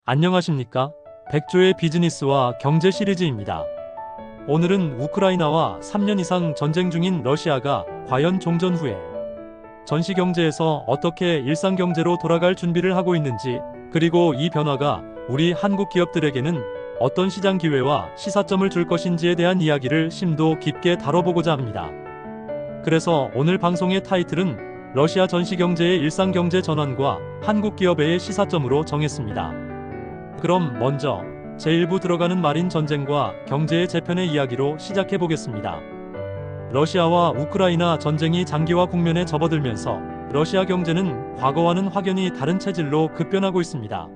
안녕하십니까? 백조의 비즈니스와 경제 시리즈입니다. 오늘은 우크라이나와 3년 이상 전쟁 중인 러시아가 과연 종전 후에 전시 경제에서 어떻게 일상 경제로 돌아갈 준비를 하고 있는지, 그리고 이 변화가 우리 한국 기업들에게는 어떤 시장 기회와 시사점을 줄 것인지에 대한 이야기를 심도 깊게 다뤄보고자 합니다. 그래서 오늘 방송의 타이틀은 러시아 전시 경제의 일상 경제 전환과 한국 기업의 시사점으로 정했습니다. 그럼 먼저 제1부 들어가는 말인 전쟁과 경제의 재편의 이야기로 시작해 보겠습니다. 러시아와 우크라이나 전쟁이 장기화 국면에 접어들면서 러시아 경제는 과거와는 확연히 다른 체질로 급변하고 있습니다.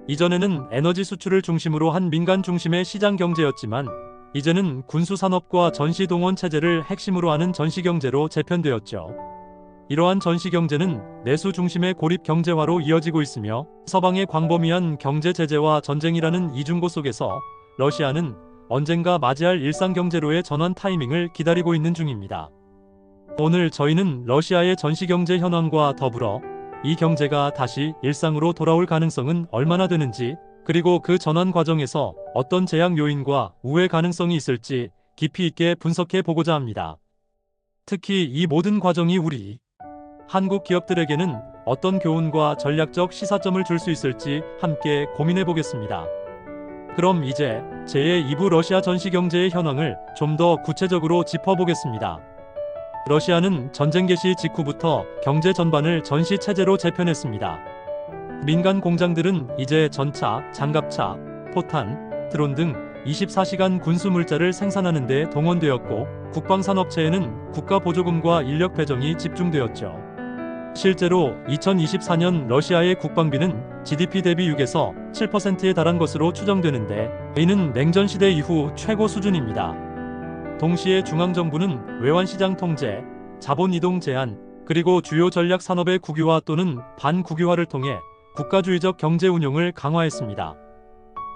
이전에는 에너지 수출을 중심으로 한 민간 중심의 시장 경제였지만, 이제는 군수 산업과 전시 동원 체제를 핵심으로 하는 전시 경제로 재편되었죠. 이러한 전시 경제는 내수 중심의 고립 경제화로 이어지고 있으며, 서방의 광범위한 경제 제재와 전쟁이라는 이중고 속에서 러시아는 언젠가 맞이할 일상 경제로의 전환 타이밍을 기다리고 있는 중입니다. 오늘 저희는 러시아의 전시 경제 현황과 더불어 이 경제가 다시 일상으로 돌아올 가능성은 얼마나 되는지, 그리고 그 전환 과정에서 어떤 재앙 요인과 우회 가능성이 있을지 깊이 있게 분석해 보고자 합니다. 특히 이 모든 과정이 우리 한국 기업들에게는 어떤 교훈과 전략적 시사점을 줄 수 있을지 함께 고민해 보겠습니다. 그럼 이제 제2부 러시아 전시 경제의 현황을 좀 더 구체적으로 짚어보겠습니다. 러시아는 전쟁 개시 직후부터 경제 전반을 전시 체제로 재편했습니다. 민간 공장들은 이제 전차, 장갑차, 포탄, 드론 등 24시간 군수 물자를 생산하는 데 동원되었고, 국방산업체에는 국가 보조금과 인력 배정이 집중되었죠. 실제로 2024년 러시아의 국방비는 GDP 대비 6에서 7%에 달한 것으로 추정되는데, 이는 냉전 시대 이후 최고 수준입니다. 동시에 중앙정부는 외환시장 통제, 자본 이동 제한, 그리고 주요 전략 산업의 국유화 또는 반국유화를 통해 국가주의적 경제 운용을 강화했습니다.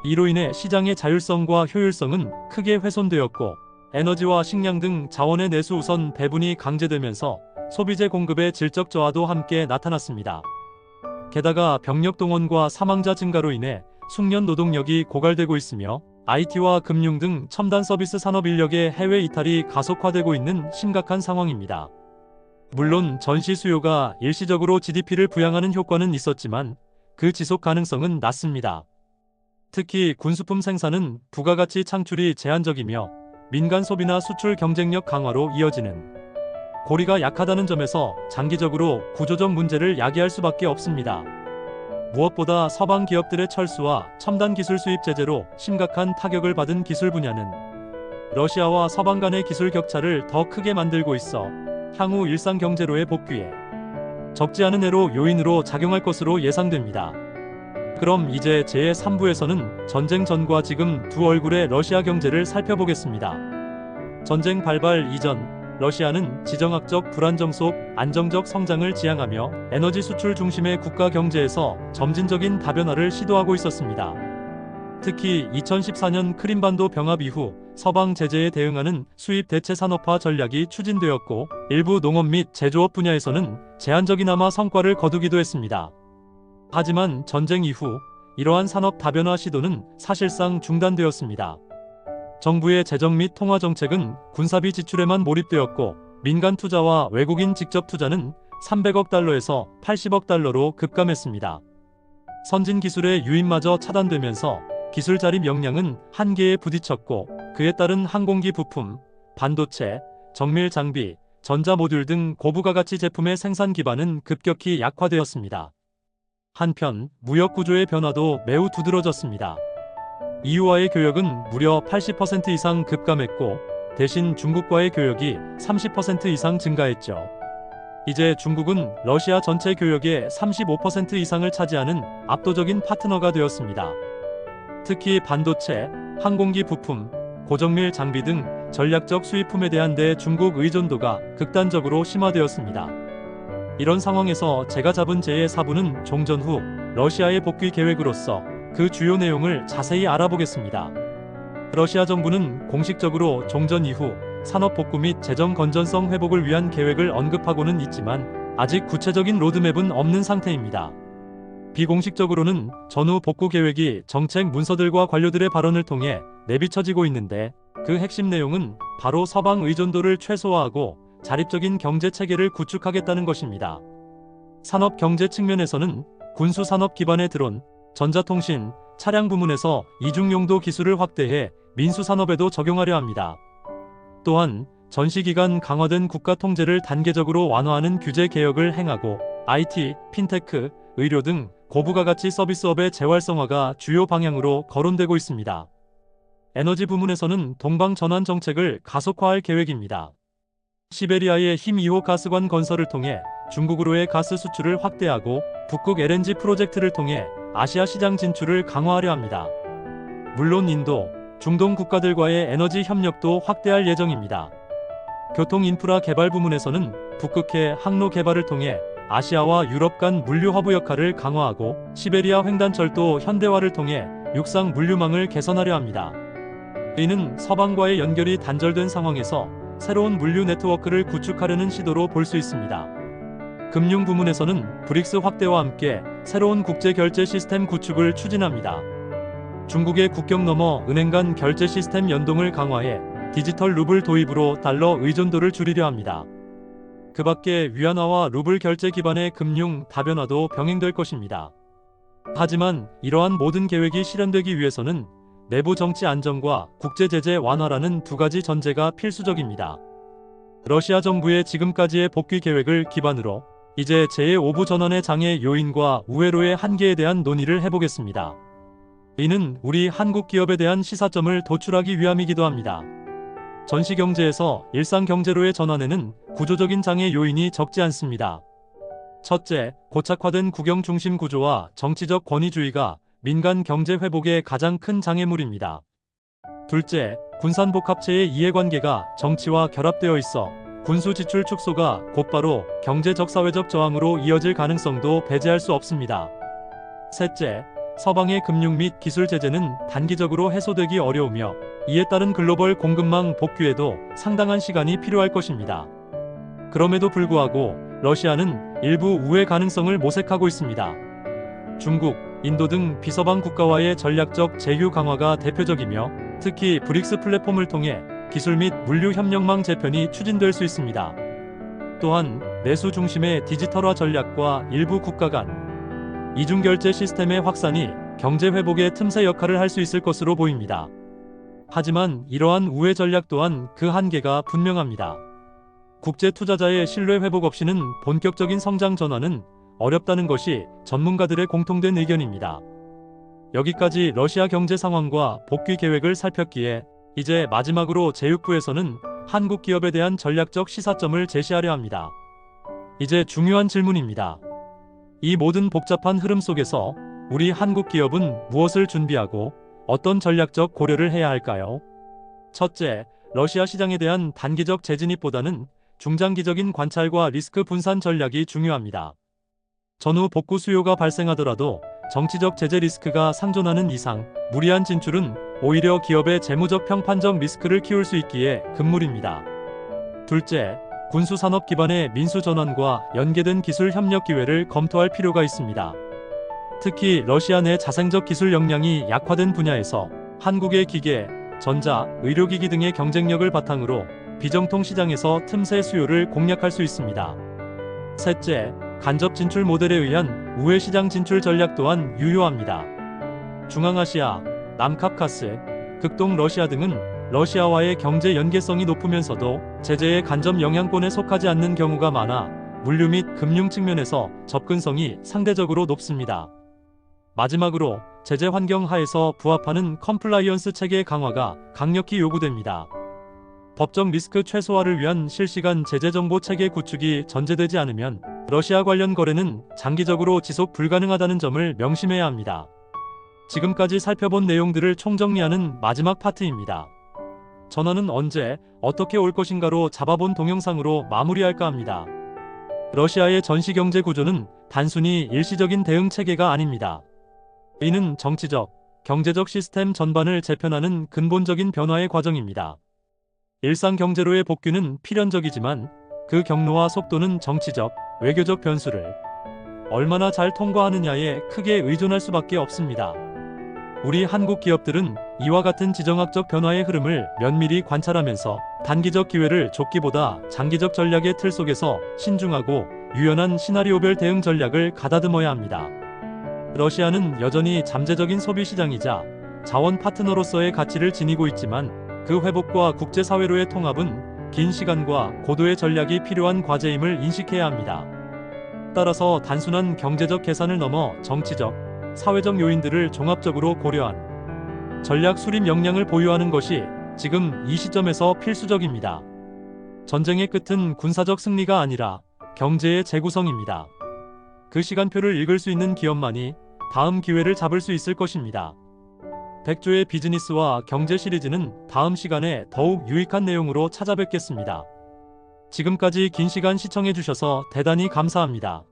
이로 인해 시장의 자율성과 효율성은 크게 훼손되었고, 에너지와 식량 등 자원의 내수 우선 배분이 강제되면서 소비재 공급의 질적 저하도 함께 나타났습니다. 게다가 병력 동원과 사망자 증가로 인해 숙련 노동력이 고갈되고 있으며, IT와 금융 등 첨단 서비스 산업 인력의 해외 이탈이 가속화되고 있는 심각한 상황입니다. 물론 전시 수요가 일시적으로 GDP를 부양하는 효과는 있었지만 그 지속 가능성은 낮습니다. 특히 군수품 생산은 부가가치 창출이 제한적이며, 민간 소비나 수출 경쟁력 강화로 이어지는 고리가 약하다는 점에서 장기적으로 구조적 문제를 야기할 수밖에 없습니다. 무엇보다 서방 기업들의 철수와 첨단 기술 수입 제재로 심각한 타격을 받은 기술 분야는 러시아와 서방 간의 기술 격차를 더 크게 만들고 있어 향후 일상 경제로의 복귀에 적지 않은 애로 요인으로 작용할 것으로 예상됩니다. 그럼 이제 제3부에서는 전쟁 전과 지금 두 얼굴의 러시아 경제를 살펴보겠습니다. 전쟁 발발 이전 러시아는 지정학적 불안정 속 안정적 성장을 지향하며 에너지 수출 중심의 국가 경제에서 점진적인 다변화를 시도하고 있었습니다. 특히 2014년 크림반도 병합 이후 서방 제재에 대응하는 수입 대체 산업화 전략이 추진되었고, 일부 농업 및 제조업 분야에서는 제한적이나마 성과를 거두기도 했습니다. 하지만 전쟁 이후 이러한 산업 다변화 시도는 사실상 중단되었습니다. 정부의 재정 및 통화 정책은 군사비 지출에만 몰입되었고, 민간 투자와 외국인 직접 투자는 300억 달러에서 80억 달러로 급감했습니다. 선진 기술의 유입마저 차단되면서 기술 자립 역량은 한계에 부딪혔고, 그에 따른 항공기 부품, 반도체, 정밀 장비, 전자 모듈 등 고부가가치 제품의 생산 기반은 급격히 약화되었습니다. 한편 무역 구조의 변화도 매우 두드러졌습니다. EU와의 교역은 무려 80% 이상 급감했고, 대신 중국과의 교역이 30% 이상 증가했죠. 이제 중국은 러시아 전체 교역의 35% 이상을 차지하는 압도적인 파트너가 되었습니다. 특히 반도체, 항공기 부품, 고정밀 장비 등 전략적 수입품에 대한 대중국 의존도가 극단적으로 심화되었습니다. 이런 상황에서 제가 잡은 제4부는 종전 후 러시아의 복귀 계획으로서 그 주요 내용을 자세히 알아보겠습니다. 러시아 정부는 공식적으로 종전 이후 산업 복구 및 재정 건전성 회복을 위한 계획을 언급하고는 있지만, 아직 구체적인 로드맵은 없는 상태입니다. 비공식적으로는 전후 복구 계획이 정책 문서들과 관료들의 발언을 통해 내비쳐지고 있는데, 그 핵심 내용은 바로 서방 의존도를 최소화하고 자립적인 경제 체계를 구축하겠다는 것입니다. 산업 경제 측면에서는 군수 산업 기반의 드론, 전자통신, 차량 부문에서 이중용도 기술을 확대해 민수 산업에도 적용하려 합니다. 또한 전시기간 강화된 국가 통제를 단계적으로 완화하는 규제 개혁을 행하고, IT, 핀테크, 의료 등 고부가가치 서비스업의 재활성화가 주요 방향으로 거론되고 있습니다. 에너지 부문에서는 동방 전환 정책을 가속화할 계획입니다. 시베리아의 힘 2호 가스관 건설을 통해 중국으로의 가스 수출을 확대하고, 북극 LNG 프로젝트를 통해 아시아 시장 진출을 강화하려 합니다. 물론 인도, 중동 국가들과의 에너지 협력도 확대할 예정입니다. 교통 인프라 개발 부문에서는 북극해 항로 개발을 통해 아시아와 유럽 간 물류 허브 역할을 강화하고, 시베리아 횡단철도 현대화를 통해 육상 물류망을 개선하려 합니다. 이는 서방과의 연결이 단절된 상황에서 새로운 물류 네트워크를 구축하려는 시도로 볼 수 있습니다. 금융 부문에서는 브릭스 확대와 함께 새로운 국제 결제 시스템 구축을 추진합니다. 중국의 국경 너머 은행 간 결제 시스템 연동을 강화해 디지털 루블 도입으로 달러 의존도를 줄이려 합니다. 그 밖에 위안화와 루블 결제 기반의 금융 다변화도 병행될 것입니다. 하지만 이러한 모든 계획이 실현되기 위해서는 내부 정치 안정과 국제 제재 완화라는 두 가지 전제가 필수적입니다. 러시아 정부의 지금까지의 복귀 계획을 기반으로 이제 제5부 전환의 장애 요인과 우회로의 한계에 대한 논의를 해보겠습니다. 이는 우리 한국 기업에 대한 시사점을 도출하기 위함이기도 합니다. 전시경제에서 일상경제로의 전환에는 구조적인 장애 요인이 적지 않습니다. 첫째, 고착화된 국영 중심 구조와 정치적 권위주의가 민간 경제 회복의 가장 큰 장애물입니다. 둘째, 군산복합체의 이해관계가 정치와 결합되어 있어 군수 지출 축소가 곧바로 경제적 사회적 저항으로 이어질 가능성도 배제할 수 없습니다. 셋째, 서방의 금융 및 기술 제재는 단기적으로 해소되기 어려우며 이에 따른 글로벌 공급망 복귀에도 상당한 시간이 필요할 것입니다. 그럼에도 불구하고 러시아는 일부 우회 가능성을 모색하고 있습니다. 중국, 인도 등 비서방 국가와의 전략적 제휴 강화가 대표적이며, 특히 브릭스 플랫폼을 통해 기술 및 물류 협력망 재편이 추진될 수 있습니다. 또한 내수 중심의 디지털화 전략과 일부 국가 간 이중결제 시스템의 확산이 경제 회복의 틈새 역할을 할 수 있을 것으로 보입니다. 하지만 이러한 우회 전략 또한 그 한계가 분명합니다. 국제 투자자의 신뢰 회복 없이는 본격적인 성장 전환은 어렵다는 것이 전문가들의 공통된 의견입니다. 여기까지 러시아 경제 상황과 복귀 계획을 살폈기에 이제 마지막으로 제6부에서는 한국 기업에 대한 전략적 시사점을 제시하려 합니다. 이제 중요한 질문입니다. 이 모든 복잡한 흐름 속에서 우리 한국 기업은 무엇을 준비하고 어떤 전략적 고려를 해야 할까요? 첫째, 러시아 시장에 대한 단기적 재진입보다는 중장기적인 관찰과 리스크 분산 전략이 중요합니다. 전후 복구 수요가 발생하더라도 정치적 제재 리스크가 상존하는 이상 무리한 진출은 오히려 기업의 재무적 평판적 리스크를 키울 수 있기에 금물입니다. 둘째, 군수 산업 기반의 민수 전환과 연계된 기술 협력 기회를 검토할 필요가 있습니다. 특히 러시아 내 자생적 기술 역량이 약화된 분야에서 한국의 기계, 전자, 의료기기 등의 경쟁력을 바탕으로 비정통 시장에서 틈새 수요를 공략할 수 있습니다. 셋째, 간접 진출 모델에 의한 우회 시장 진출 전략 또한 유효합니다. 중앙아시아, 남카카스, 극동 러시아 등은 러시아와의 경제 연계성이 높으면서도 제재의 간접 영향권에 속하지 않는 경우가 많아 물류 및 금융 측면에서 접근성이 상대적으로 높습니다. 마지막으로 제재 환경 하에서 부합하는 컴플라이언스 체계 강화가 강력히 요구됩니다. 법적 리스크 최소화를 위한 실시간 제재 정보 체계 구축이 전제되지 않으면 러시아 관련 거래는 장기적으로 지속 불가능하다는 점을 명심해야 합니다. 지금까지 살펴본 내용들을 총정리하는 마지막 파트입니다. 전환은 언제, 어떻게 올 것인가로 잡아본 동영상으로 마무리할까 합니다. 러시아의 전시경제 구조는 단순히 일시적인 대응 체계가 아닙니다. 이는 정치적, 경제적 시스템 전반을 재편하는 근본적인 변화의 과정입니다. 일상 경제로의 복귀는 필연적이지만 그 경로와 속도는 정치적, 외교적 변수를 얼마나 잘 통과하느냐에 크게 의존할 수밖에 없습니다. 우리 한국 기업들은 이와 같은 지정학적 변화의 흐름을 면밀히 관찰하면서 단기적 기회를 좁기보다 장기적 전략의 틀 속에서 신중하고 유연한 시나리오별 대응 전략을 가다듬어야 합니다. 러시아는 여전히 잠재적인 소비 시장이자 자원 파트너로서의 가치를 지니고 있지만 그 회복과 국제사회로의 통합은 긴 시간과 고도의 전략이 필요한 과제임을 인식해야 합니다. 따라서 단순한 경제적 계산을 넘어 정치적, 사회적 요인들을 종합적으로 고려한 전략 수립 역량을 보유하는 것이 지금 이 시점에서 필수적입니다. 전쟁의 끝은 군사적 승리가 아니라 경제의 재구성입니다. 그 시간표를 읽을 수 있는 기업만이 다음 기회를 잡을 수 있을 것입니다. 백조의 비즈니스와 경제 시리즈는 다음 시간에 더욱 유익한 내용으로 찾아뵙겠습니다. 지금까지 긴 시간 시청해주셔서 대단히 감사합니다.